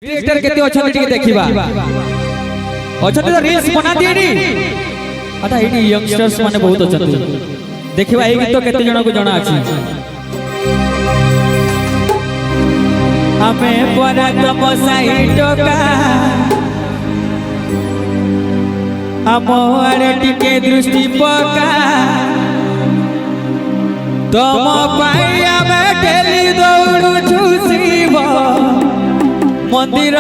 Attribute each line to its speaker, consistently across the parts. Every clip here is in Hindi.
Speaker 1: क्रिएटर केते अछन टिके देखिबा अछन तो रील्स बना दिएनी अता एनी यंगस्टर्स माने बहुत अछन देखिबा ए गीत केते जण को जणा अछि हमें परात मसाई टोका हमर टिके दृष्टि पका तम पाइया में टेली दौड़ू छुसीबो मंदिर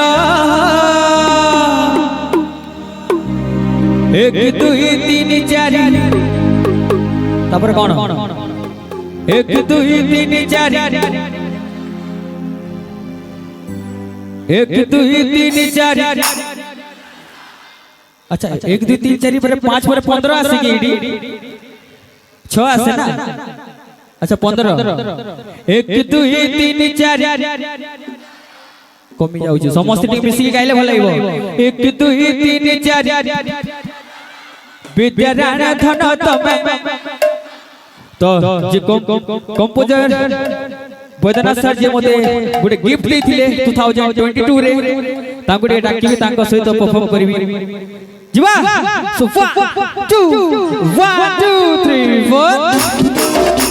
Speaker 1: एक दुई तीन चार कौन एक दुई तीन चार एक दुई तीन चार अच्छा एक दुई तीन चार पर 5 पर 15 आसे की 6 आसे ना अच्छा 15 एक दुई तीन चार कमी जाउछ समस्त टिक मिसी गाइले भल लागबो एक दुई तीन चार विद्याराण धन तमे तो जे कंपोजर बैद्यनाथ सर जे मते गुटे गिफ्ट देथिले 2022 रे तांको डे डाकिबे तांको सहित परफॉर्म करबी जीवा सो 1 2 1 2 3 4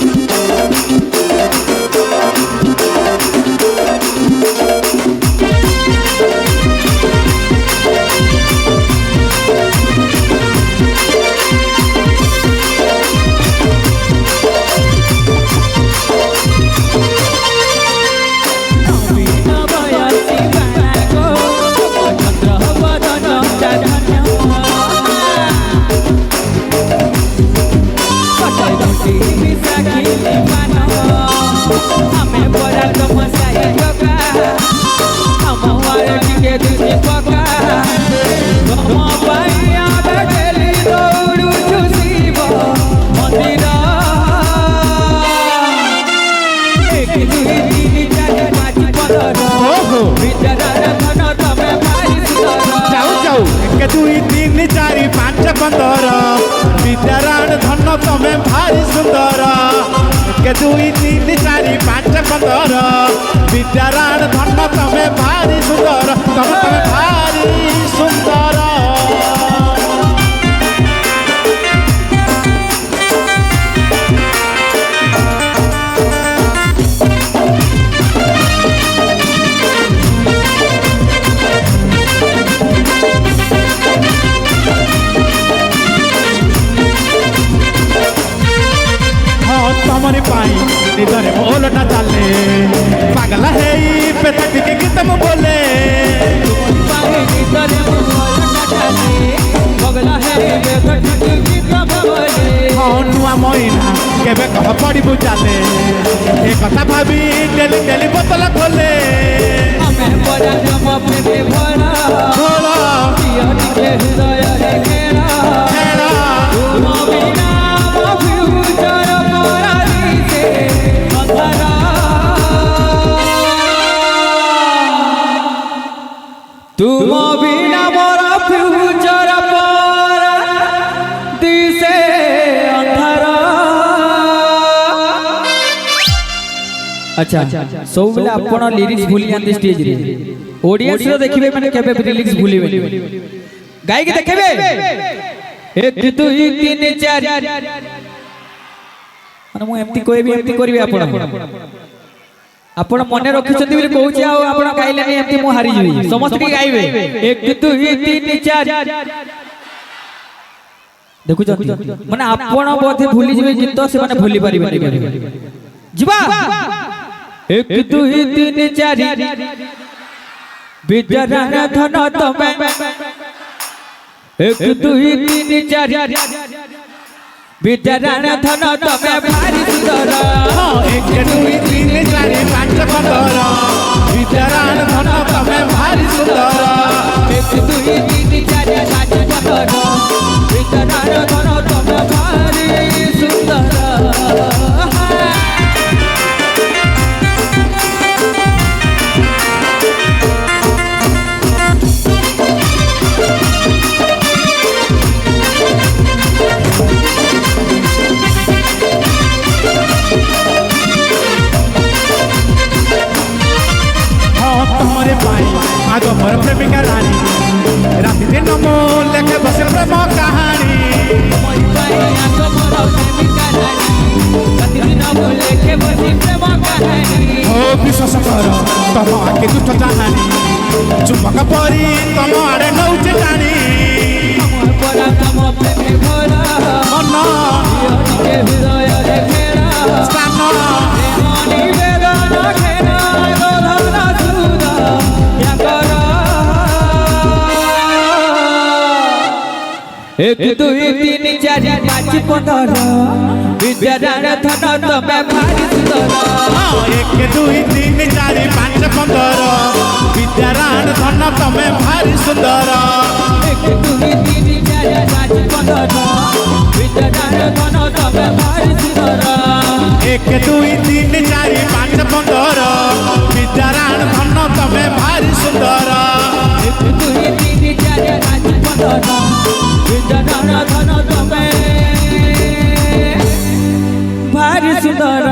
Speaker 2: दुई तीन चारि पांच 15 विद्याराण धन तमे भारी सुंदर के दुई तीन चारि पांच 15 विद्याराण धन तमे भारी सुंदर तमे भारी सुंदर तमरी पाई निधरे बोल न चाले पागल है पेट के गीत में बोले
Speaker 1: पाई निधरे बोल न चाले पागल है पेट के गीत में बोले
Speaker 2: हां नुआ मोइना केबे कह पड़ी बुझाले ए कथा भाभी डेली डेली बोतल खोले
Speaker 1: हमें बड़ा जम पे भरा
Speaker 2: भोला
Speaker 1: पिया के हृदय रे घेरा
Speaker 2: घेरा
Speaker 1: तुम बिना फ्यूचर तुम बिना मोरा फ्यूचर पर दिसे अंधारा अच्छा सब बेले आपण लिरिक्स भूली जाते स्टेज रे ऑडियंस रो देखिबे माने केबे लिरिक्स भूलिबे गाय के देखिबे एक दुई तीन चार माने मु एम्ति कहबी एम्ति करबी आपण मने रखिछथि बोली कहूची आ आपण गाइले नै एम्ति मु हारि जइबी समस्त के गाइबे एक दुई तीन चार देखु जति माने आपण बोधे भूली जइबे गीत से माने भूली परिबे नै जीवा एक दुई तीन चार विद्याराण धन तमे एक दुई तीन चार विद्याराण धन तमे भारी सुंदर
Speaker 2: एक दुई तीन चारि पांच 15 विद्याराण धन तमे भारी सुंदर
Speaker 1: एक दुई तीन चार पांच 15 विद्याराण धन तमे भारी सुंदर
Speaker 2: तमरी তোমার প্রেমিকা রানী রাতি দিন মো লেখে বসে প্রেম কাহানী ও বিশ্বাস কর তম আঁকি দুষ্ট জাহানি চুম্বক পরি তম আড়ে নৌছে টানি মন স্থান
Speaker 1: एक दुई तीन चार पाँच पंद्रह विद्यारायण धन तमे भारी सुंदर
Speaker 2: एक दुई तीन चारि पाँच पंदर विद्यारायण धन तमे भारी सुंदर
Speaker 1: एक दुई तीन चार पाँच पंद्रह विद्यारायण धन तमे भारी सुंदर
Speaker 2: एक दुई तीन चारि पाँच पंदर विद्यारायण धन तमे भारी सुंदर
Speaker 1: एक दुई तीन चार पाँच पंद्रह विद्यारायण धन तमे भारी सुंदर